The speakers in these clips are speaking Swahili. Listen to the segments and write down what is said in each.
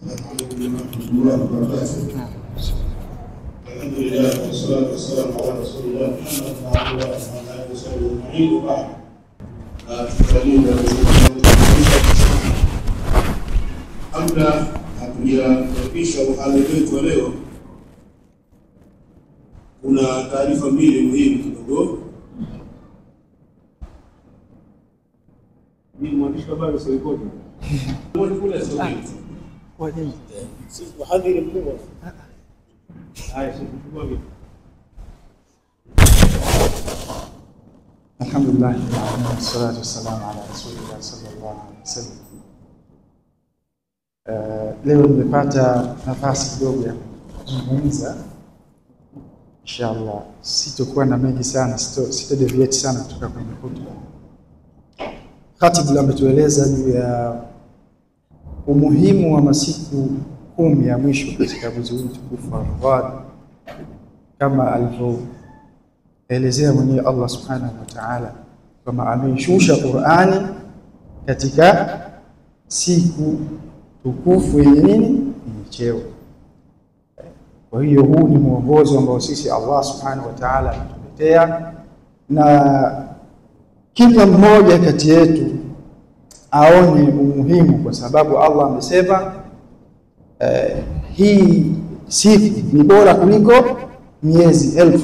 Alhamdulillah, wassalatu wassalamu ala rasulillah Muhammad wa ala alihi kabla hatujapisha uhadhiri wetu leo, kuna taarifa mbili muhimu kidogo. Ni mwandishi wa habari sio ikoje? Mbona kule sio kitu? Kwa nini? Sisi uhadhiri mkubwa. Haya, sisi vipi? Alhamdulillah, wassalatu wassalamu ala rasulillah sallallahu alaihi wasallam. Leo nimepata nafasi kidogo ya kuzungumza. Inshallah sitakuwa na mengi sana, sitadeviate sana kutoka kwenye hotuba. Khatib ametueleza juu ya umuhimu wa masiku 10 ya mwisho katika mwezi huu mtukufu wa Ramadhani, kama alivyoelezea mwenyewe Allah subhanahu wa ta'ala kama ameishusha Qur'ani katika siku tukufu yenye nini? Cheo. Kwa hiyo huu ni mwongozo ambao sisi Allah subhanahu wa ta'ala ametuletea, na kila mmoja kati yetu aone umuhimu, kwa sababu Allah amesema hii siku ni bora kuliko miezi 1000.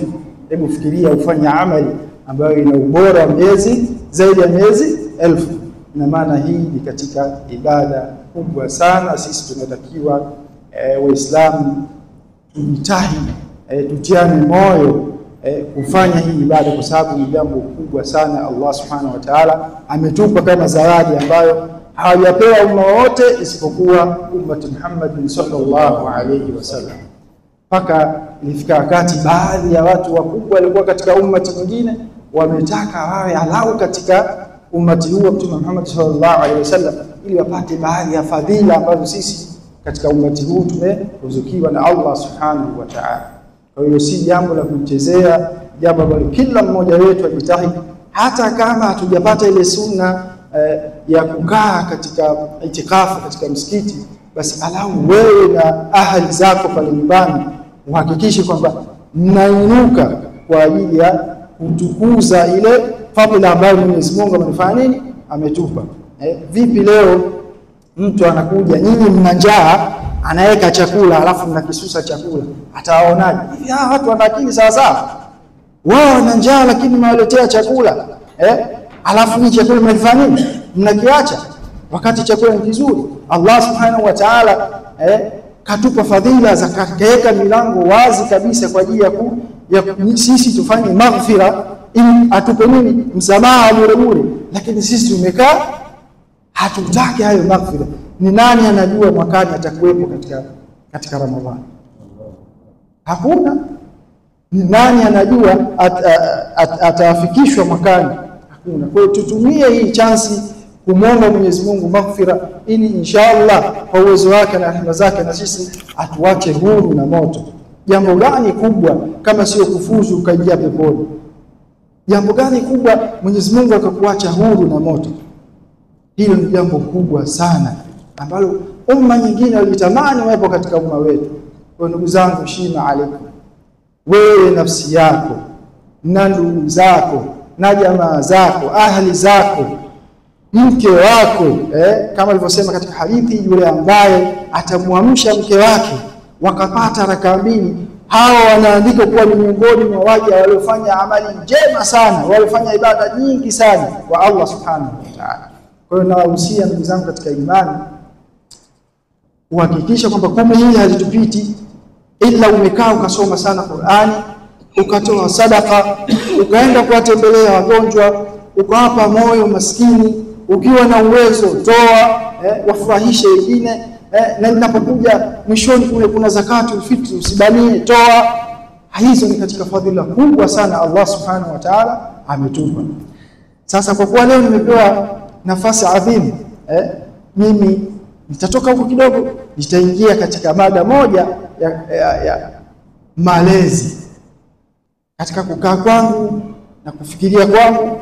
Hebu fikiria ufanye amali ambayo ina ubora wa miezi zaidi ya miezi 1000. Na maana hii ni katika ibada kubwa sana. Sisi tunatakiwa Waislamu tujitahidi, tutiane moyo kufanya hii ibada, kwa sababu ni jambo kubwa sana. Allah subhanahu wa ta'ala ametupa kama zawadi ambayo hawajapewa umma wote isipokuwa ummati Muhammad sallallahu alayhi wasallam. Paka ilifika wakati baadhi ya watu wakubwa walikuwa katika ummati mwingine wametaka wawe alau katika ummati huu wa Mtume Muhammad sallallahu alayhi wasallam, ili wapate baadhi ya fadhila ambazo sisi katika ummati huu tumeruzukiwa na Allah subhanahu wa ta'ala. Kwa hiyo si jambo la kuchezea, jambo ambalo kila mmoja wetu ajitahidi, hata kama hatujapata ile sunna ya kukaa katika itikafu katika msikiti, basi alau wewe na ahali zako pale nyumbani uhakikishe kwamba mnainuka kwa ajili ya kutukuza ile fadhila ambayo Mwenyezi Mungu amefanya nini? Ametupa. Vipi leo mtu anakuja, nyinyi mna njaa, anaweka chakula alafu mnakisusa chakula, atawaonaje? Watu wana akili sawa sawa? Wao wana njaa lakini mwaletea chakula, alafu ni chakula mnafanya nini? Mnakiacha wakati chakula ni kizuri. Allah subhanahu wa ta'ala katupa fadhila za kaweka milango wazi kabisa kwa ajili ya sisi tufanye maghfira, ili atupe nini? Msamaha bure bure. Lakini sisi tumekaa hatutaki hayo maghfira. Ni nani anajua mwakani atakuwepo katika Ramadhani? Hakuna. Ni nani anajua atafikishwa mwakani? Hakuna. Kwa hiyo tutumie hii chansi kumwomba Mwenyezi Mungu maghfira, ili inshallah kwa uwezo wake na rehema zake na sisi atuache huru na moto. Jambo gani kubwa kama sio kufuzu ukaingia peponi? Jambo gani kubwa Mwenyezi Mungu akakuacha huru na moto? Hilo ni jambo kubwa sana ambalo umma nyingine walitamani wapo katika umma wetu. Kwa ndugu zangu, shima alaikum, wewe nafsi yako na ndugu zako na jamaa zako, ahli zako, mke wako, kama alivyosema katika hadithi, yule ambaye atamwamsha mke wake wakapata rakaa 2, hao wanaandika kuwa ni miongoni mwa waja waliofanya amali njema sana, waliofanya ibada nyingi sana kwa Allah subhanahu wa ta'ala. Kwa hiyo nawahusia ndugu zangu katika imani, uhakikisha kwamba 10 hili halitupiti ila umekaa ukasoma sana Qur'ani, ukatoa sadaka, ukaenda kuwatembelea wagonjwa, ukawapa moyo maskini, ukiwa na uwezo toa, wafurahishe wengine, na inapokuja mwishoni kule kuna zakatul fitri usibanie, toa. Hizo ni katika fadhila kubwa sana Allah subhanahu wa ta'ala ametupa. Sasa kwa kuwa leo nimepewa nafasi adhimu, mimi nitatoka huko kidogo, nitaingia katika mada moja ya malezi. Katika kukaa kwangu na kufikiria kwangu,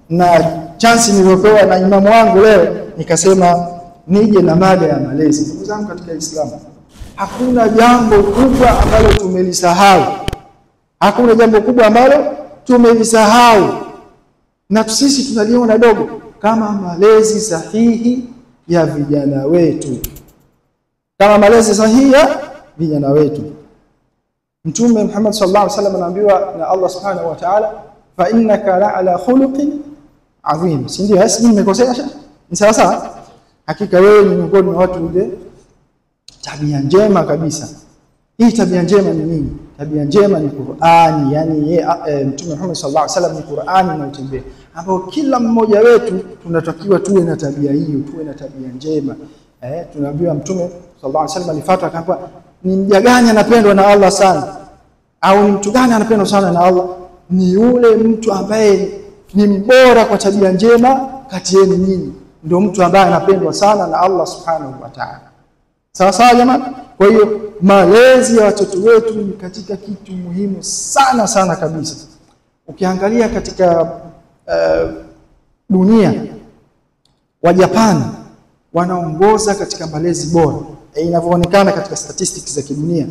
na chansi niliyopewa na imamu wangu leo, nikasema nije na mada ya malezi. Ndugu zangu katika Uislamu, hakuna jambo kubwa ambalo tumelisahau. Hakuna jambo kubwa ambalo tumelisahau na sisi tunaliona dogo kama malezi sahihi ya vijana wetu. Kama malezi sahihi ya vijana wetu. Mtume Muhammad sallallahu alaihi wasallam anaambiwa na Allah subhanahu wa ta'ala, fa innaka la'ala khuluqin adhim. Si ndio? Hasi nimekosea sasa? Ni sawa sawa? Hakika wewe ni miongoni mwa watu wenye tabia njema kabisa. Hii tabia njema ni nini? Tabia njema ni Qur'ani, yani Mtume Muhammad sallallahu alaihi wasallam ni Qur'ani na utembea. Hapo kila mmoja wetu tunatakiwa tuwe na tabia hiyo, tuwe na tabia njema. Tunaambiwa Mtume sallallahu alaihi wasallam alifuata akaambiwa ni mja gani anapendwa na Allah sana? Au ni mtu gani anapendwa sana na Allah? Ni yule mtu ambaye ni mbora kwa tabia njema kati yenu nyinyi. Ndio mtu ambaye anapendwa sana na Allah subhanahu wa ta'ala. Sawa sawa jamani? Kwa hiyo malezi ya watoto wetu ni katika kitu muhimu sana sana kabisa. Ukiangalia katika dunia, wa Japan wanaongoza katika malezi bora. Inavyoonekana katika statistics za kidunia,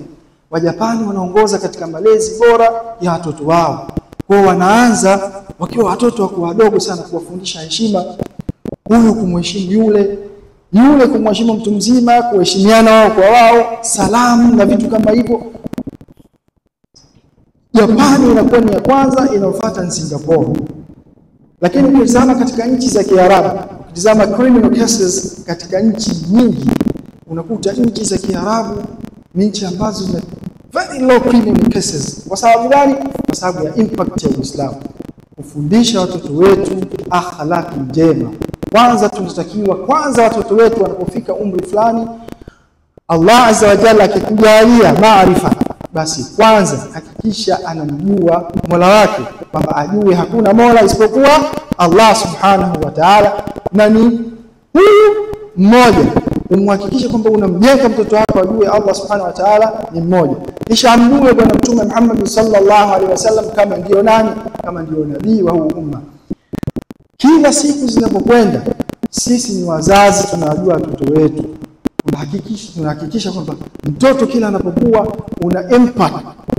wa Japan wanaongoza katika malezi bora ya watoto wao. Kwa wanaanza wakiwa watoto wako wadogo sana kuwafundisha heshima, huyu kumheshimu yule kumheshimu mtu mzima, kuheshimiana wao kwa wao, salamu na vitu kama hivyo. Japani inakuwa ni ya kwanza, inayofuata ni Singapore. Lakini ukitazama katika nchi za Kiarabu, ukitazama criminal cases katika nchi nyingi, unakuta nchi za Kiarabu ni nchi ambazo zina very low criminal cases. Kwa sababu gani? Kwa sababu ya impact ya Uislamu. Kufundisha watoto wetu akhlaqi njema. Kwanza tunatakiwa watoto wetu wanapofika umri fulani, Allah azza wa jalla akikujalia maarifa, basi kwanza hakikisha anamjua Mola wake, kwamba ajue hakuna Mola isipokuwa Allah subhanahu wa ta'ala, na ni huyu mmoja. Umhakikishe kwamba unamjenga mtoto wako ajue Allah subhanahu wa ta'ala ni mmoja. Kisha amjue bwana Mtume Muhammad sallallahu alaihi wasallam kama ndio nani, kama ndio nabii wa huu umma. Kila siku zinapokwenda, sisi ni wazazi tunajua watoto wetu. Tunahakikisha kwamba mtoto kila anapokuwa una impact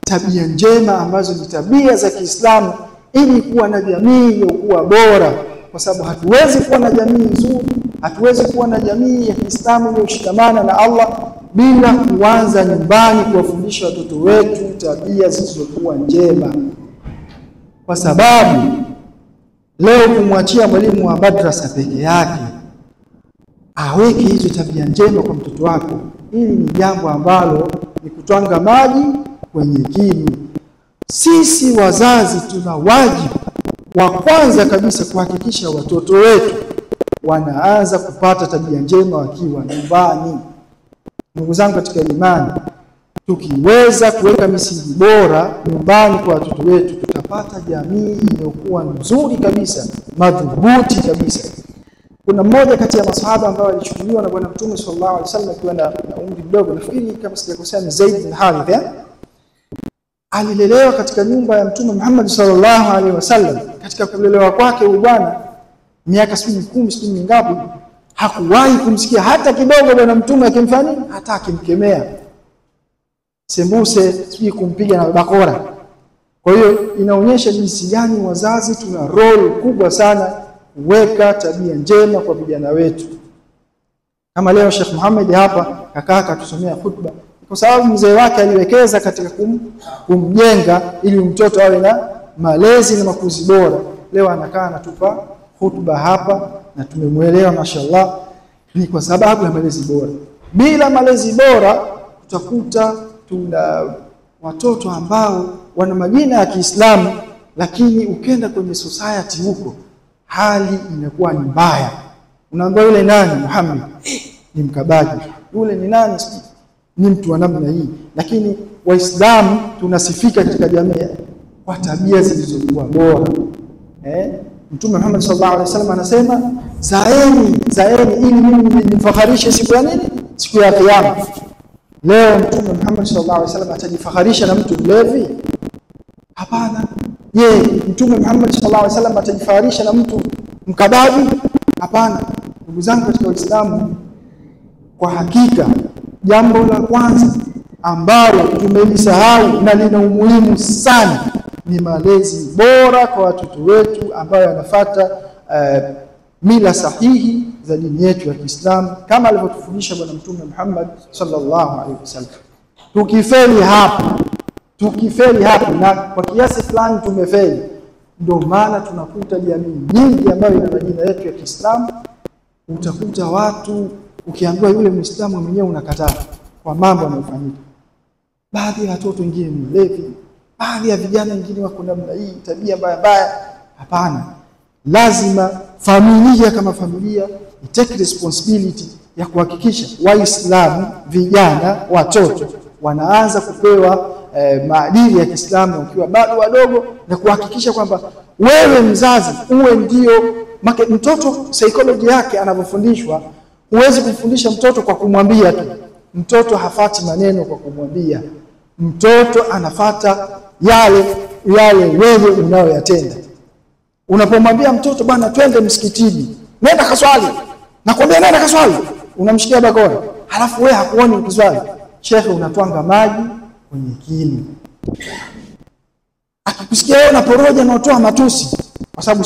tabia njema ambazo ni tabia za Kiislamu, ili kuwa na jamii iliyokuwa bora. Kwa sababu hatuwezi kuwa na jamii nzuri, hatuwezi kuwa na jamii ya Kiislamu iliyoshikamana na Allah bila kuanza nyumbani kuwafundisha watoto wetu tabia zilizokuwa njema. Kwa sababu leo kumwachia mwalimu wa madrasa peke yake aweke hizo tabia njema kwa mtoto wako, hili ni jambo ambalo ni kutwanga maji kwenye kinu. Sisi wazazi tuna wajibu wa kwanza kabisa kuhakikisha watoto wetu wanaanza kupata tabia njema wakiwa nyumbani. Ndugu zangu katika imani, tukiweza kuweka misingi bora nyumbani kwa watoto wetu, tutapata jamii iliyokuwa nzuri kabisa, madhubuti kabisa. Kuna mmoja kati ya masahaba ambao alichukuliwa na bwana Mtume sallallahu alaihi wasallam akiwa na umri mdogo, nafikiri kama sijakosea ni Zaid bin Harith. Alilelewa katika nyumba ya Mtume Muhammad sallallahu alaihi wasallam. Katika kulelewa kwake huyu bwana, miaka 10 mingapi, hakuwahi kumsikia hata kidogo bwana Mtume akimfanya hata akimkemea sembuse sijui kumpiga na bakora. Kwa hiyo inaonyesha jinsi gani wazazi tuna role kubwa sana kuweka tabia njema kwa vijana wetu. Kama leo Sheikh Muhammad hapa kaka tusomea khutba, kwa sababu mzee wake aliwekeza katika kumjenga ili mtoto awe na malezi na makuzi bora. Leo anakaa anatupa khutba hapa na tumemuelewa mashallah, ni kwa sababu ya malezi bora. Bila malezi bora utakuta tuna watoto ambao wana majina ya Kiislamu, lakini ukenda kwenye society huko hali inakuwa ni mbaya. Unaambia yule nani Muhammad, ni mkabaji. Yule ni nani, ni mtu wa namna hii. Lakini Waislamu tunasifika katika jamii kwa tabia zilizokuwa bora. Mtume Muhammad sallallahu alaihi wasallam anasema zaeni ili mimi nifakharishe siku ya nini? Siku ya Kiyama. Leo Mtume Muhammad sallallahu alaihi wasallam atajifakharisha na mtu mlevi? Hapana. Je, Mtume Muhammad sallallahu alaihi wasallam atajifakharisha na mtu mkabaji? Hapana. Ndugu zangu katika Uislamu, Kwa hakika jambo la kwanza ambalo tumelisahau na lina umuhimu sana ni malezi bora kwa watoto wetu ambayo yanafuata mila sahihi za dini yetu ya Kiislamu kama alivyotufundisha Bwana Mtume Muhammad sallallahu alaihi wasallam. Tukifeli hapo na kwa kiasi fulani tumefeli, ndio maana tunakuta jamii nyingi ambayo ina majina yetu ya Kiislamu, utakuta watu ukiambiwa yule Muislamu mwenyewe unakataa kwa mambo yanayofanyika. Baadhi ya watoto wengine ni mlevi, baadhi ya vijana wengine wako namna hii, tabia mbaya. Hapana, lazima familia kama familia take responsibility ya kuhakikisha Waislamu, vijana, watoto wanaanza kupewa maadili ya Kiislamu wakiwa bado wadogo, na kuhakikisha kwamba wewe mzazi uwe ndio mtoto psychology yake anavyofundishwa. Huwezi kumfundisha mtoto kwa kumwambia tu. Mtoto hafati maneno kwa kumwambia. Mtoto anafata yale wewe unayoyatenda. Unapomwambia mtoto bwana twende msikitini, nenda kaswali, nakwambia nenda kaswali, unamshikia bakora, halafu wewe hakuoni ukiswali, shekhe unatwanga maji kwenye kini. Akikusikia wewe unaporoja na utoa matusi, kwa sababu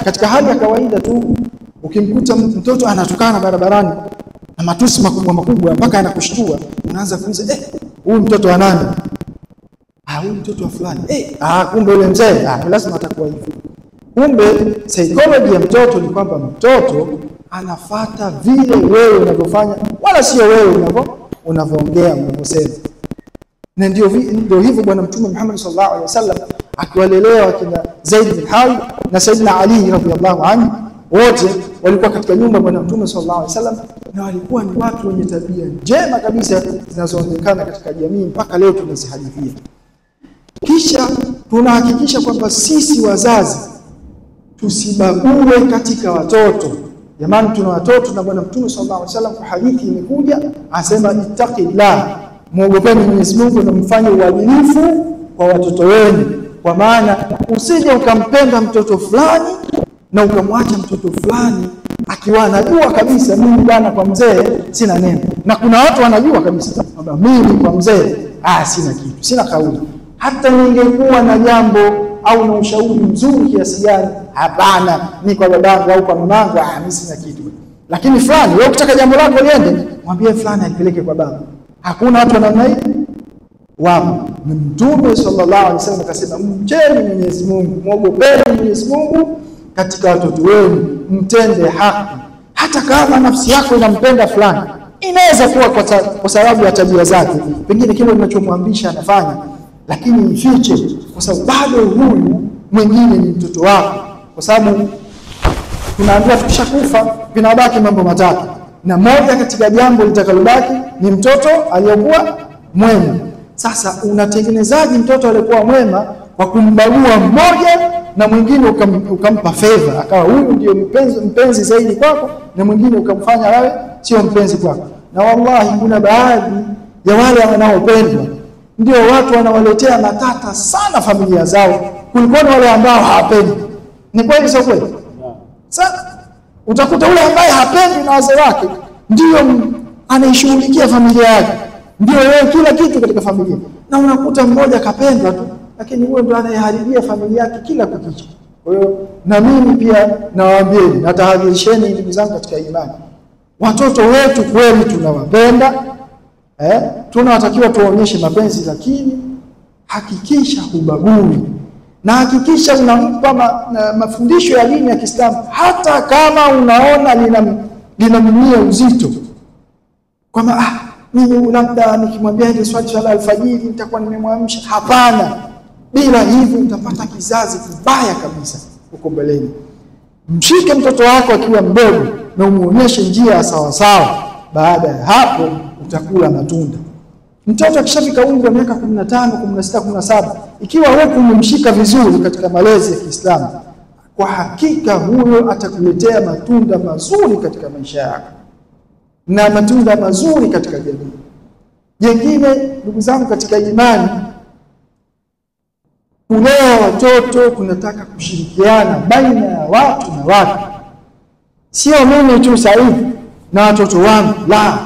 katika hali ya kawaida tu ukimkuta mtoto anatukana barabarani na matusi makubwa mpaka anakushtua, unaanza kuuliza huyu mtoto wa nani? Huyu mtoto wa fulani. Kumbe yule mzee, lazima atakuwa hivyo. Kumbe psychology ya mtoto ni kwamba mtoto anafuata vile wewe unavyofanya, wala sio wewe unavyoongea, unavyosema. Na ndio hivyo Bwana Mtume Muhammad sallallahu alaihi wasallam akiwalelea kina Zaid bin Harith na Sayyidina Ali radhiyallahu anhu, wote walikuwa katika nyumba Bwana Mtume sallallahu alaihi wasallam, na walikuwa ni watu wenye tabia njema kabisa zinazoonekana katika jamii mpaka leo tunazihadithia. Kisha tunahakikisha kwamba sisi wazazi tusibague katika watoto. Jamani, tuna watoto na Bwana Mtume sallallahu alaihi wasallam kwa hadithi imekuja anasema ittaqillah, muogopeni Mwenyezi Mungu na mfanye uadilifu kwa watoto wenu. Kwa maana usije ukampenda mtoto fulani na ukamwacha mtoto fulani akiwa anajua kabisa mimi bwana kwa mzee sina neno. Na kuna watu wanajua kabisa kwamba mimi kwa mzee sina kitu, sina kauli. Hata ningekuwa na jambo au na ushauri mzuri kiasi gani, hapana, ni kwa babangu au kwa mamangu, mimi sina kitu. Lakini fulani, wewe ukitaka jambo lako liende, mwambie fulani alipeleke kwa baba. Hakuna watu namna hii. Wapo. Mtume sallallahu alaihi wasallam akasema, mcheni Mwenyezi Mungu, muogopeni Mwenyezi Mungu katika watoto wenu, mtende haki. Hata kama nafsi yako inampenda fulani, inaweza kuwa kwa sababu ya tabia zake, pengine kile unachomwambisha anafanya, lakini ifiche, kwa sababu bado huyu mwingine ni mtoto wako. Kwa sababu tunaambiwa tukishakufa vinabaki mambo matatu, na moja katika jambo litakalobaki ni mtoto aliyokuwa mwema. Sasa unatengenezaje mtoto aliyekuwa mwema kwa kumbagua mmoja na mwingine ukampa favor, akawa huyu ndio mpenzi zaidi kwako, na mwingine ukamfanya wewe sio mpenzi kwako? Na wallahi kuna baadhi ya wale wanaopendwa ndio watu wanawaletea matata sana familia zao kuliko wale ambao hawapendi. Ni kweli sio kweli? Sasa utakuta yule ambaye hapendi na wazee wake ndio anaishughulikia familia yake, ndio yeye kila kitu katika familia, na unakuta mmoja kapendwa tu, lakini huyo ndo anayeharibia familia yake kila kukicha. Kwa hiyo na mimi pia nawaambieni, natahadharisheni ndugu zangu katika imani, watoto wetu kweli tunawapenda, tunawatakiwa tuonyeshe mapenzi, lakini hakikisha hubagui, na hakikisha unampa mafundisho ya dini ya Kiislamu, hata kama unaona linamnia uzito, kwamba mimi labda nikimwambia ile swala alfajiri nitakuwa nimemwamsha. Hapana, bila hivyo utapata kizazi kibaya kabisa huko mbeleni. Mshike mtoto wako akiwa mdogo na umuonyeshe njia sawa sawa, baada ya hapo utakula matunda. Mtoto akishafika umri wa miaka 15, 16, 17, ikiwa huku umemshika vizuri katika malezi ya Kiislamu, kwa hakika huyo atakuletea matunda mazuri katika maisha yako na matunda mazuri katika jamii. Jengine ndugu zangu katika imani, kulea watoto kunataka kushirikiana baina ya watu na watu. Sio mimi tu sahihi, na watoto wangu. La,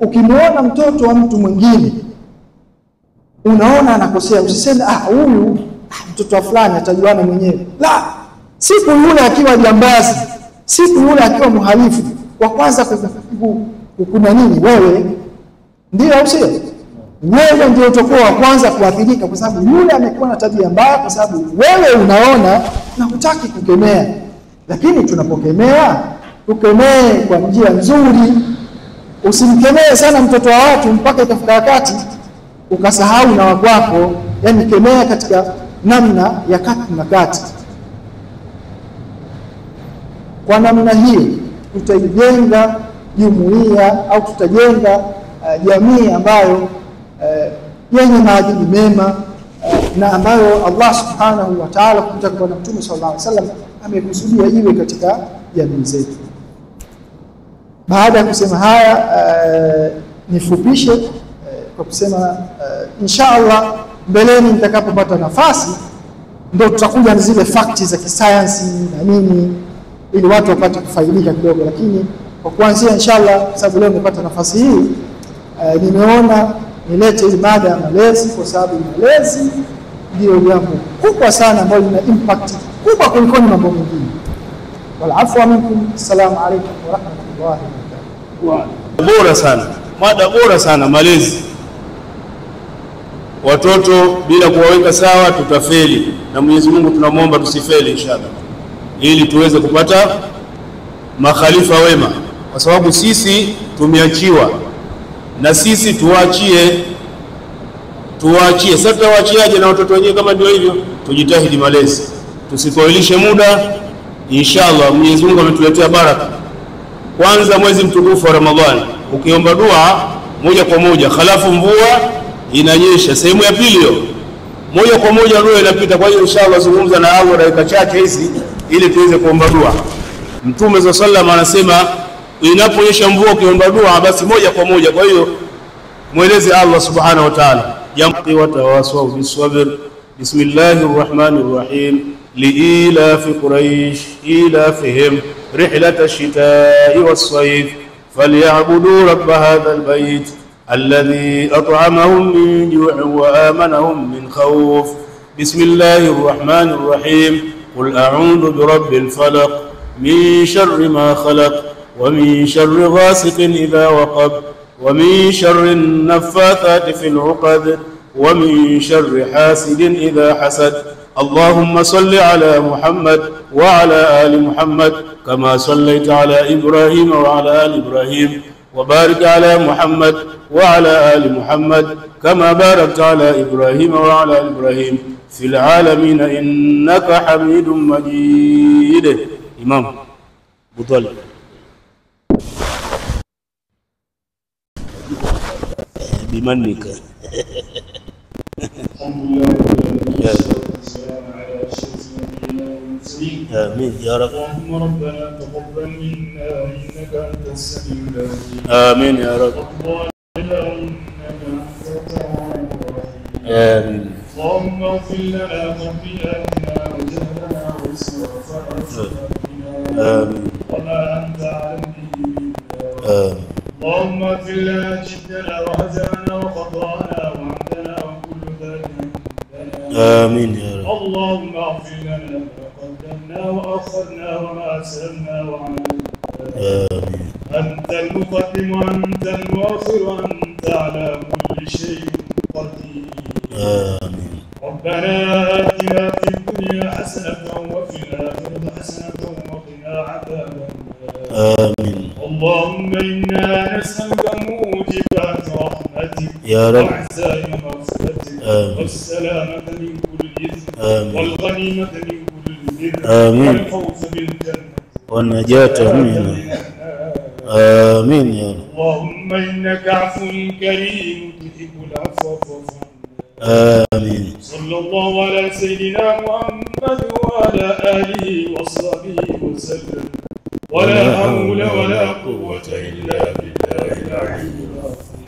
ukimwona mtoto wa mtu mwingine unaona anakosea, usiseme huyu mtoto wa fulani atajuana mwenyewe. La, siku yule akiwa jambazi, siku yule akiwa mhalifu, wa kwanza kuna nini? Wewe ndio, au sio? Wewe ndio utakuwa wa kwanza kuathirika, kwa sababu yule amekuwa na tabia mbaya, kwa sababu wewe unaona na hutaki kukemea. Lakini tunapokemea, tukemee kwa njia nzuri. Usimkemee sana mtoto wa watu mpaka ikafika wakati ukasahau na wakwako. Yani kemea katika namna ya kati na kati. Kwa namna hiyo tutajenga jumuiya au tutajenga jamii ambayo yenye maadili mema na ambayo Allah subhanahu wa ta'ala kutoka kwa Mtume sallallahu alaihi wasallam amekusudia iwe katika jamii zetu. Baada ya kusema haya, nifupishe kwa kusema inshallah mbeleni nitakapopata nafasi ndio tutakuja na zile facts za kisayansi na nini, ili watu wapate kufaidika kidogo. Lakini kwa kuanzia inshallah, sababu leo nimepata nafasi hii, nimeona nilete hii mada ya malezi, kwa sababu malezi ndio jambo kubwa sana ambalo lina impact kubwa kuliko mambo mengine. Wal afwa minkum. Assalamu alaykum wa rahmatullahi wa barakatuh. Bora sana, mada bora sana, malezi. Watoto bila kuwaweka sawa tutafeli, na Mwenyezi Mungu tunamwomba tusifeli inshallah, ili tuweze kupata makhalifa wema, kwa sababu sisi tumeachiwa na sisi tuwaachie. Sasa tuwaachiaje na watoto wenyewe kama ndio hivyo? Tujitahidi malezi, tusikoilishe muda. Inshallah Mwenyezi Mungu ametuletea baraka. Kwanza mwezi mtukufu wa Ramadhani, ukiomba dua moja kwa moja, khalafu mvua inanyesha. Sehemu ya pili hiyo moja kwa moja dua inapita. Kwa hiyo inshallah zungumza na Allah dakika chache hizi ili tuweze kuomba dua. Mtume sallallahu alaihi wasallam anasema inaponyesha mvua ukiomba dua basi moja kwa moja. Kwa hiyo mueleze Allah subhanahu wa ta'ala. Jamii watawasau bisabr. Bismillahir rahmanir rahim. لإيلاف قريش إيلافهم رحلة الشتاء والصيف فليعبدوا رب هذا البيت الذي أطعمهم من جوع وآمنهم من خوف. بسم الله الرحمن الرحيم. قل أعوذ برب الفلق من شر ما خلق ومن شر غاسق إذا وقب ومن شر النفاثات في العقد ومن شر حاسد إذا حسد. اللهم صل على محمد وعلى آل محمد كما صليت على إبراهيم وعلى آل إبراهيم وبارك على محمد وعلى آل محمد كما باركت على إبراهيم وعلى آل إبراهيم في العالمين إنك حميد مجيد. إمام بطل بمنك. آمين يا رب. اللهم ربنا تقبل منا إنك أنت السميع العليم. آمين يا رب. آمين. اللهم اغفر لنا خطيئاتنا وجهلنا وإسرافنا في أمرنا آمين. وما أنت أعلم به منا. آمين. اللهم اغفر لنا جدنا وهزلنا وخطانا وعمدنا وكل ذلك عندنا. آمين يا رب. اللهم اغفر لنا ما قدمنا وأخرنا وما أسررنا وعلمنا. آمين. أنت المقدم وأنت المؤخر وأنت على كل شيء قدير. آمين. ربنا آتنا في الدنيا حسنة وفي الآخرة حسنة وقنا عذاب النار. آمين. اللهم إنا نسألك موجبات رحمتك يا رب. وعزائم مغفرتك آمين. والسلامة من كل إثم آمين. والغنيمة من كل بر آمين. والفوز بالجنة والنجاة منه. آمين يا رب. اللهم إنك عفو كريم تحب العفو فاعف عنا. آمين. صلى الله على سيدنا محمد وعلى آله وصحبه وسلم. ولا حول ولا قوة إلا بالله العلي العظيم.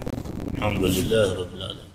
الحمد لله رب العالمين.